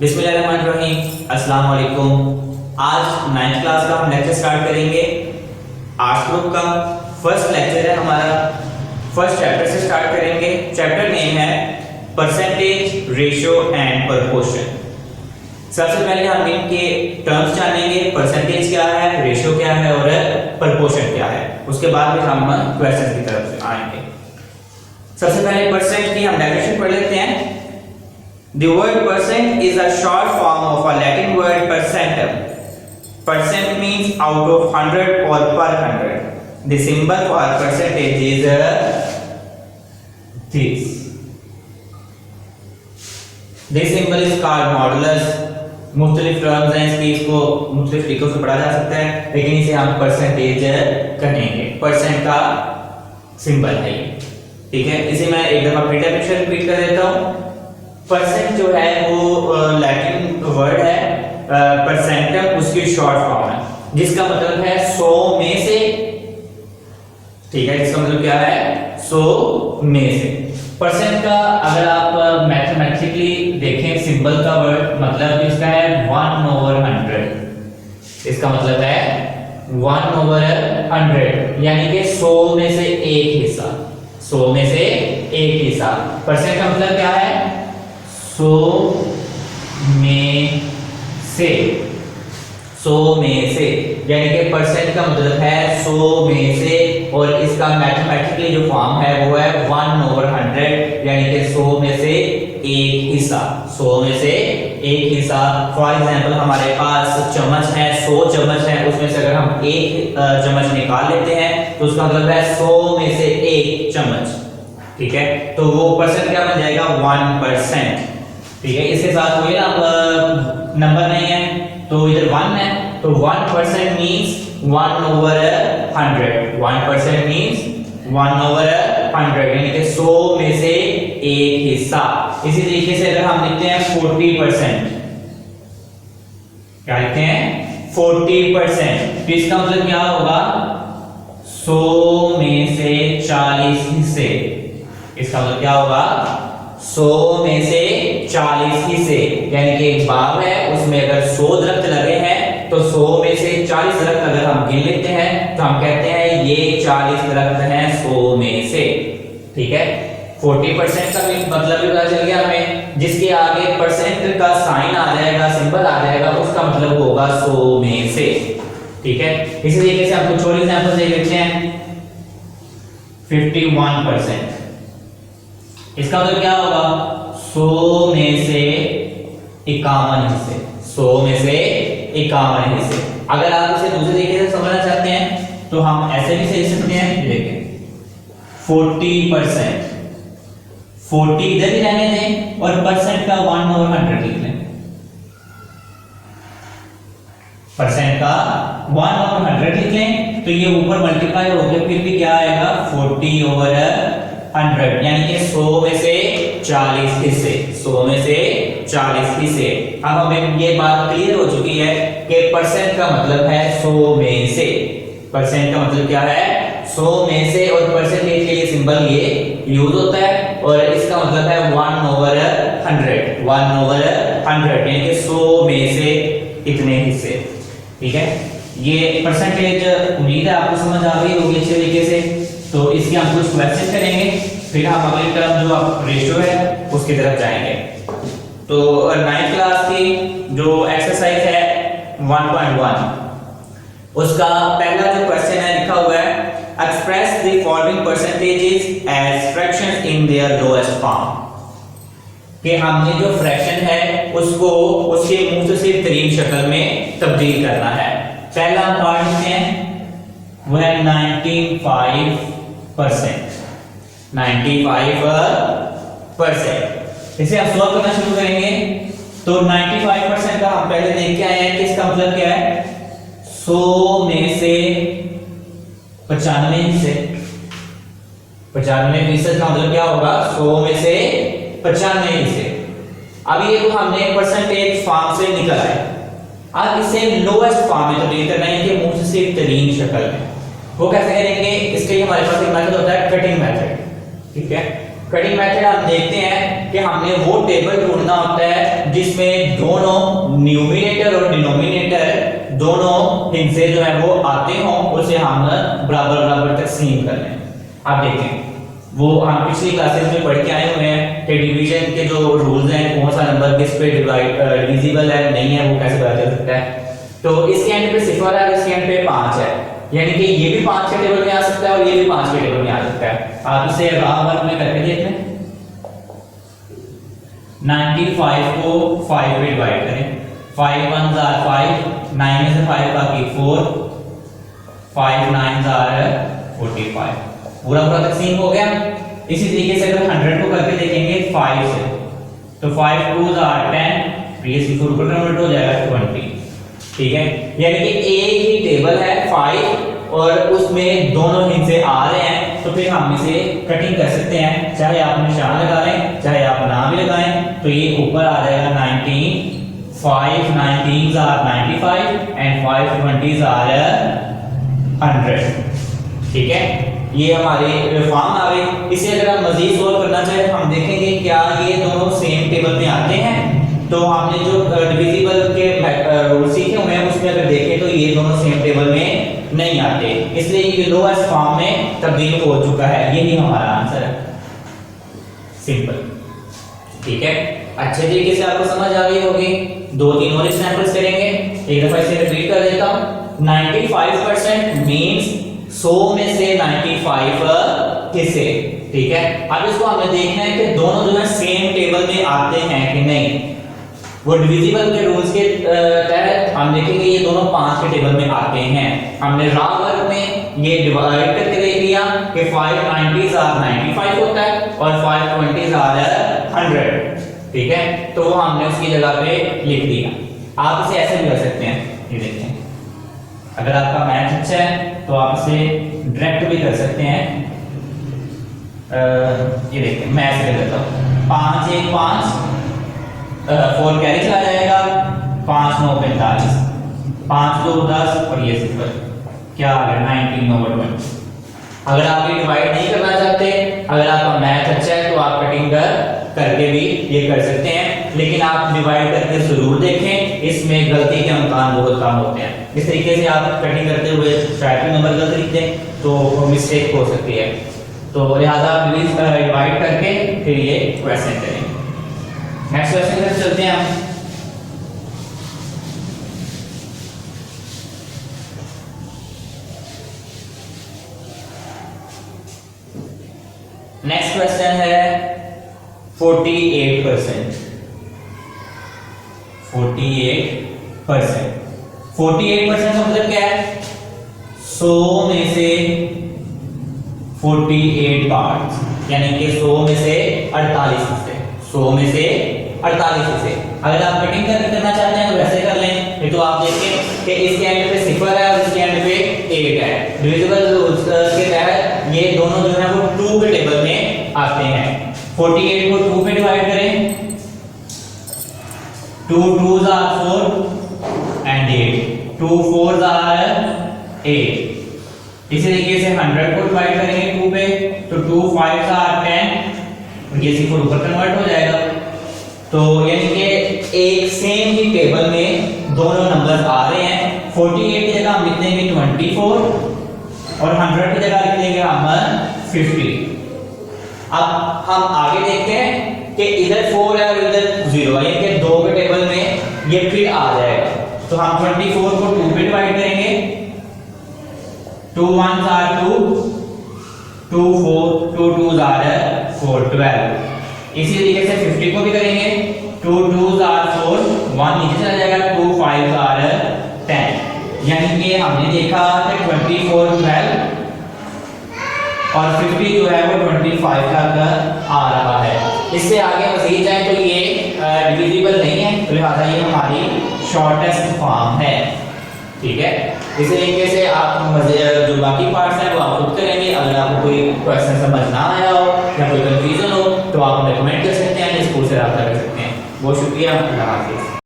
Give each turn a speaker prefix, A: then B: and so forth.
A: बिस्मिल्लाहिर्रहमानिर्रहीम, अस्सलाम वालेकुम। आज 9th क्लास का हम लेक्चर स्टार्ट करेंगे। आर्ट्स ग्रुप का फर्स्ट लेक्चर है हमारा। फर्स्ट चैप्टर से स्टार्ट करेंगे। चैप्टर नेम है परसेंटेज, रेशियो एंड प्रोपोर्शन। सबसे पहले हम इनके टर्म्स जानेंगे, परसेंटेज क्या है, रेशियो क्या है और प्रोपोर्शन क्या है। उसके बाद फिर हम क्वेश्चंस की तरफ से आएंगे। सबसे पहले परसेंट की हम डेफिनेशन पढ़ लेते हैं। The word percent is a short form of a Latin word percentum. Percent means out of 100 or per 100. The symbol for percentage is this. This symbol is called modulus. मुख्तलिफ terms हैं इसकी, इसको मुख्तलिफ तरीकों से पढ़ा जा सकता है, लेकिन इसे हम परसेंटेज कहेंगे। परसेंट का सिंबल है ये, ठीक है। इसे मैं एक दफा फिर डेफिनेशन रिपीट कर देता हूँ। परसेंट जो है वो लैटिन वर्ड है, परसेंटम उसकी शॉर्ट फॉर्म है, जिसका मतलब है 100 में से, ठीक है। इसका मतलब क्या है? 100 में से। परसेंट का अगर आप मैथमेटिकली देखें सिंबल का वर्ड, मतलब इसका है 1/100। इसका मतलब है 1/100, यानी कि 100 में से एक हिस्सा। 100 में से एक हिस्सा। परसेंट का मतलब क्या है? 100 में से, 100 में से, यानी कि परसेंट का मतलब है 100 में से, और इसका मैथमेटिकली जो फॉर्म है वो है 1/100, यानी कि 100 में से एक हिस्सा। 100 में से एक हिस्सा। फॉर एग्जांपल हमारे पास चम्मच है, 100 चम्मच है, उसमें से अगर हम एक चम्मच निकाल लेते हैं तो उसका मतलब है 100 में से एक चम्मच, ठीक है। तो वो परसेंट क्या बन जाएगा? 1%, ठीक है। इसके साथ कोई नंबर नहीं है, तो इधर 1 है, तो 1% मींस 1/100। 1% मींस 1/100, यानी कि 100 में से एक हिस्सा। इसी तरीके से अगर हम लिखते हैं 40%, क्या लिखते हैं? 40%, तो इसका मतलब क्या होगा? 100 में से 40 हिस्से। इसका मतलब क्या होगा? 100 में से 40 हिस्से, यानी कि एक बाग है, उसमें अगर 100 दरख्त लगे हैं तो 100 में से 40 दरख्त अगर हम गिन लेते हैं तो हम कहते हैं ये 40 दरख्त हैं 100 में से, ठीक है। 40% का भी मतलब भी पता चल गया हमें। जिसके आगे परसेंट का साइन आ जाएगा, सिंबल आ जाएगा, उसका मतलब होगा 100 में से, ठीक है। इसी तरीके से हम कुछ और एग्जांपल देख लेते हैं। 51%, इसका मतलब क्या होगा? 100 में से 51 हिस्से। 100 में से 51 हिस्से। अगर आप इसे दूसरे तरीके से समझना चाहते हैं तो हम ऐसे भी समझ सकते हैं। ये देखें 40%, 40 इधर ही रहने दें और परसेंट का 1/100 लिख लें। परसेंट का 1/100 लिख लें तो ये ऊपर मल्टीप्लाई होकर फिर भी क्या आएगा? 40/100, यानी कि 100 में से 40 हिस्से। 100 में से 40 हिस्से। अब हमें ये बात क्लियर हो चुकी है कि परसेंट का मतलब है 100 में से। परसेंट का मतलब क्या है? 100 में से, और परसेंटेज के लिए सिंबल ये यूज होता है, और इसका मतलब है 1/100। 1/100, यानी कि 100 में से इतने हिस्से, ठीक है। ये परसेंटेज उम्मीद है आपको समझ आ गई होगी अच्छे तरीके से। तो इसके हम कुछ क्वेश्चन करेंगे, फिर हम अगली टर्म जो रेशियो है उसकी तरफ जाएंगे। तो 9th क्लास की जो एक्सरसाइज है 1.1, उसका पहला जो क्वेश्चन है लिखा हुआ है, express the following percentages as fractions in their lowest form. कि हमने जो फ्रैक्शन है उसको उसके मुख्तसर तरीन शक्ल में तब्दील करना है। पहला हम पार्ट लिखते हैं, वो है 95%। 95%। इसे हम सॉल्व करना शुरू करेंगे। तो 95% का हम पहले देख के आए हैं कि इसका मतलब क्या है? 100 में से 95 हिस्से। 95% का मतलब क्या होगा? 100 में से 95 हिस्से। अब ये तो हमने परसेंटेज फॉर्म से निकल आए। अब इसे लोएस्ट फॉर्म में तब्दील करना है कि मुख्तसर तरीन शक्ल में। वो कैसे करेंगे? इसके लिए हमारे पास एक मेथड होता है, कटिंग मेथड, ठीक है। कटिंग मेथड हम देखते हैं कि हमने वो टेबल ढूंढना होता है जिसमें दोनों न्यूमरेटर और डिनोमिनेटर दोनों हिस्से जो है वो आते हों, उसे हम बराबर बराबर तकसीम कर लें। आप देखें वो हम पिछली क्लासेस में पढ़ के आए हुए हैं कि डिवीजन के जो रूल्स हैं, कौन सा नंबर किस पे डिविजिबल है नहीं है वो कैसे पता चल सकता है। तो इसके एंड पे 0 है और इसके एंड पे 5 है, यानी कि ये भी 5 के टेबल में आ सकता है और ये भी 5 के टेबल में आ सकता है। आप इसे राह वर्ग में करके देख लें। 95 को 5 में डिवाइड करें, 5 1 are 5, 9 में से 5 बाकी 4, 5 9 are 45। पूरा पूरा तकसीम हो गया। इसी तरीके से अगर 100 को करके देखेंगे 5 से, तो 5 2 are 10, ये सिर्फ ऊपर कन्वर्ट हो जाएगा 20। ठीक है, यानी कि एक ही टेबल है 5 और उसमें दोनों हिस्से आ रहे हैं, तो फिर हम इसे कटिंग कर सकते हैं। चाहे आप निशान लगा लें, चाहे आप ना भी लगाएं, तो ये ऊपर आ जाएगा 19, 5 19s are 95 and 5 20s are 100। ठीक है, ये हमारे फॉर्म आ गए। इसे अगर हम मजीद सोल्व करना चाहें, हम देखेंगे क्या ये दोनों सेम टेबल में आते हैं। तो हमने जो डिविजिबल के रूल सीखे हुए हैं उसमें अगर देखें तो ये दोनों सेम टेबल में नहीं आते, इसलिए ये लोएस्ट फॉर्म में तब्दील हो चुका है। यही हमारा आंसर है, सिंपल। ठीक है, अच्छे तरीके से आपको समझ आ गई होगी। 2-3 और एग्जांपल्स करेंगे, एक दफा इसे रिपीट कर देता हूं। 95% मींस 100 में से 95 हिस्से। ठीक है, अब इसको हमें देखना है कि दोनों जो है सेम टेबल में आते हैं कि नहीं। वो डिविजिबल के रूल्स के तहत हम देखेंगे ये दोनों 5 के टेबल में आते हैं। हमने राह वर्ग में ये डिवाइड करके देख लिया कि 5 90s are 95 होता है और 5 20s are 100। ठीक है, तो वो हमने उसकी जगह पे लिख दिया। आप इसे ऐसे भी कर सकते हैं, ये देखें, अगर आपका मैथ अच्छा है तो आप इसे डायरेक्ट भी कर सकते हैं। ये देखिए मैं ऐसे कर देता हूँ, 5 1 5 4 कैरी चला जाएगा, 5 9 45, 5 2 10 और ये 0, क्या आ गया 19/20। अगर आप ये डिवाइड नहीं करना चाहते, अगर आपका मैथ अच्छा है तो आप कटिंग करके भी ये कर सकते हैं, लेकिन आप डिवाइड करके जरूर देखें, इसमें गलती के इम्कान बहुत कम होते हैं। इस तरीके से आप कटिंग करते हुए शायद नंबर गलत लिख दें तो मिस्टेक हो सकती है। तो लिहाजा आप डिवाइड करके फिर ये क्वेश्चन करें। नेक्स्ट क्वेश्चन पर चलते हैं हम। नेक्स्ट क्वेश्चन है 48%। 48% का मतलब क्या है? 100 में से 48 पार्ट्स, यानी कि 100 में से 48 हिस्से। 100 में से 48 हिस्से। अगर आप कटिंग करना चाहते हैं तो वैसे कर लें, नहीं तो आप देखें कि इसके एंड पे 0 है और इसके एंड पे 8 है। डिविजिबल रूल्स के तहत ये दोनों जो है वो 2 के टेबल में आते हैं। 48 को 2 पे डिवाइड करें, 2 2s are 4 and 8, 2 4s are 8। इसी तरीके से 100 को डिवाइड करेंगे 2 पे, तो 2 5s are 10, ये 0 ऊपर कन्वर्ट हो जाएगा। तो यानी कि एक सेम ही टेबल में दोनों नंबर्स आ रहे हैं। 48 की जगह हम लिख देंगे 24 और 100 की जगह लिख देंगे हम 50। अब हम आगे देखते हैं कि इधर 4 है और इधर 0 है, यानी कि 2 के टेबल में ये फिर आ जाएगा। तो हम 24 को 2 पे डिवाइड करेंगे, 2 1s are 2, 2 4 2 2s are 4 12। इसी तरीके से 50 को भी करेंगे, 2 2s are 4, 1 नीचे चला जाएगा, 2 5s are 10। यानी कि हमने देखा कि 24 12 और 50 जो है वो 25 तक आ रहा है। इससे आगे मजीद जाए तो ये डिविजिबल नहीं है, तो लिहाजा ये हमारी शॉर्टेस्ट फॉर्म है। ठीक है, इस तरीके से आप जो बाकी पार्ट्स हैं वो आप खुद करेंगे। अगर आपको कोई क्वेश्चन समझ ना आया हो या कोई कंफ्यूजन हो तो आप हमें कमेंट कर सकते हैं, स्कूल से रब्ता कर सकते हैं। बहुत शुक्रिया, अल्लाह हाफिज़।